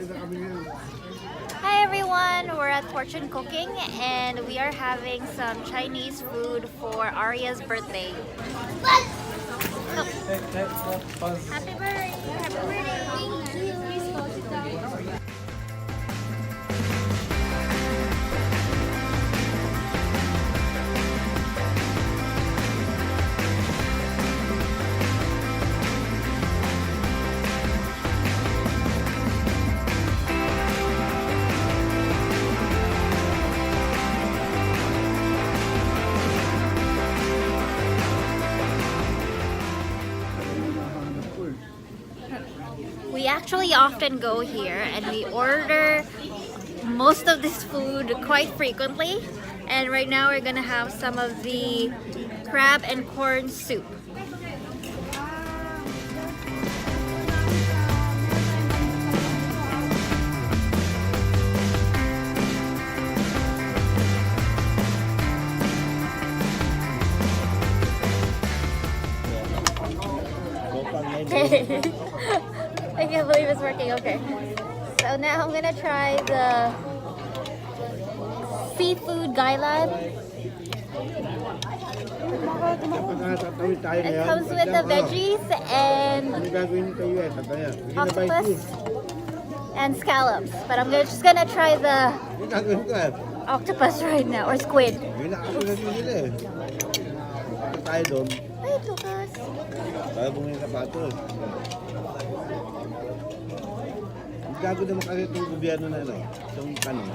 Hi everyone, we're at Fortune Cooking and we are having some Chinese food for Aria's birthday. Oh. Happy birthday! Happy birthday! Thank you! We actually often go here and we order most of this food quite frequently, and right now we're gonna have some of the crab and corn soup. I can't believe it's working. Okay, so now I'm gonna try the seafood gailan. It comes with the veggies and octopus and scallops, but I'm just gonna try the octopus right now, or squid. Ay, tukas. Gago naman kasi itong gobyerno na ano, itong tanong.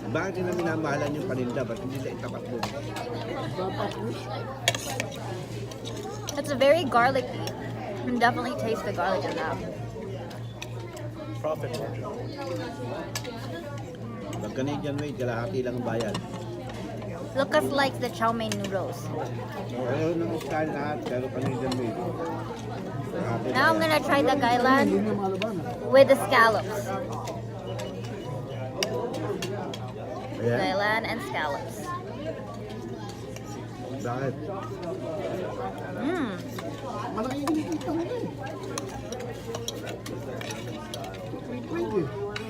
Bakit nila minamahalan yung paninda? Ba't hindi nila itapat mo? It's very garlicky. You can definitely taste the garlic in that. Profit margin. Pag Canadian weight, kalahati lang ang bayad. Lucas likes the chow mein noodles. Ayaw ng style lahat, pero Canadian weight. Now I'm gonna try the gailan with the scallops. Gailan and scallops. Bakit?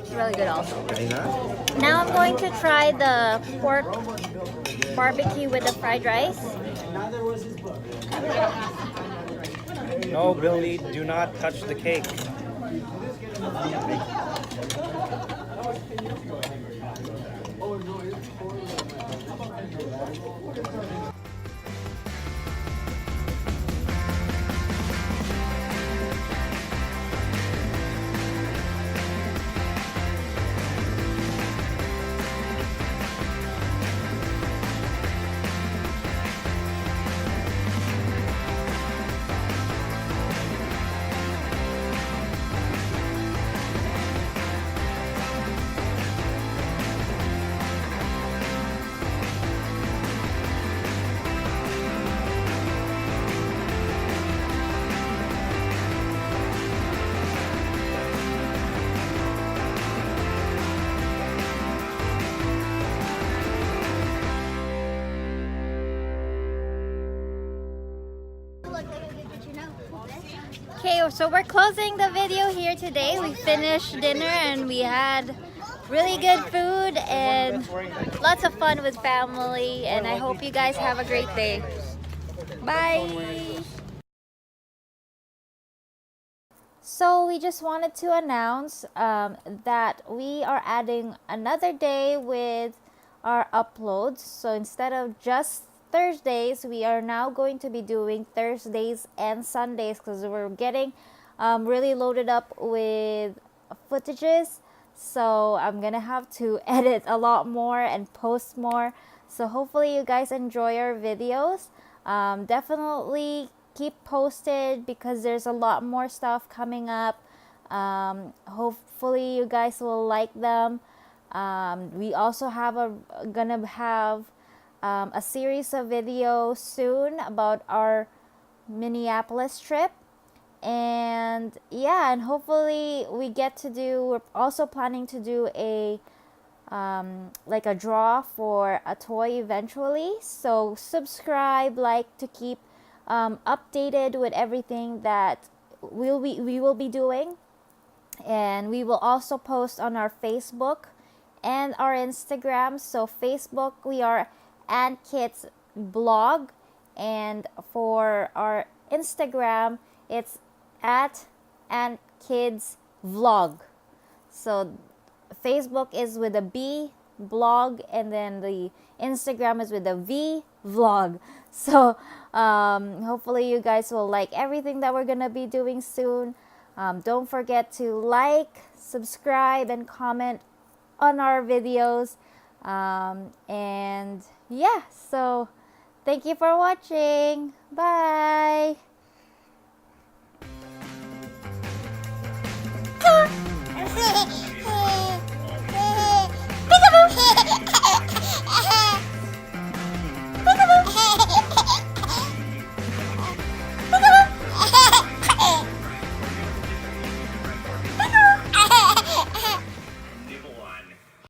It's really good also. Kaya na? Now I'm going to try the pork barbecue with the fried rice. No, Billy, do not touch the cake. Okay, so we're closing the video here today. We finished dinner and we had really good food and lots of fun with family, and I hope you guys have a great day. Bye! So we just wanted to announce that we are adding another day with our uploads. So instead of just Thursdays, we are now going to be doing Thursdays and Sundays because we're getting really loaded up with footages. So I'm gonna have to edit a lot more and post more. So hopefully you guys enjoy our videos. Definitely keep posted because there's a lot more stuff coming up. Hopefully you guys will like them. We also gonna have a series of videos soon about our Minneapolis trip, and yeah, and hopefully we're also planning to do a like a draw for a toy eventually. So subscribe, like, to keep updated with everything that we will be doing. And we will also post on our Facebook and our Instagram. So Facebook, we are Ant Kids Blog, and for our Instagram, it's at Ant Kids Vlog. So Facebook is with a B, blog, and then the Instagram is with a V, vlog. So hopefully you guys will like everything that we're gonna be doing soon. Don't forget to like, subscribe, and comment on our videos. And yeah, so thank you for watching. Bye.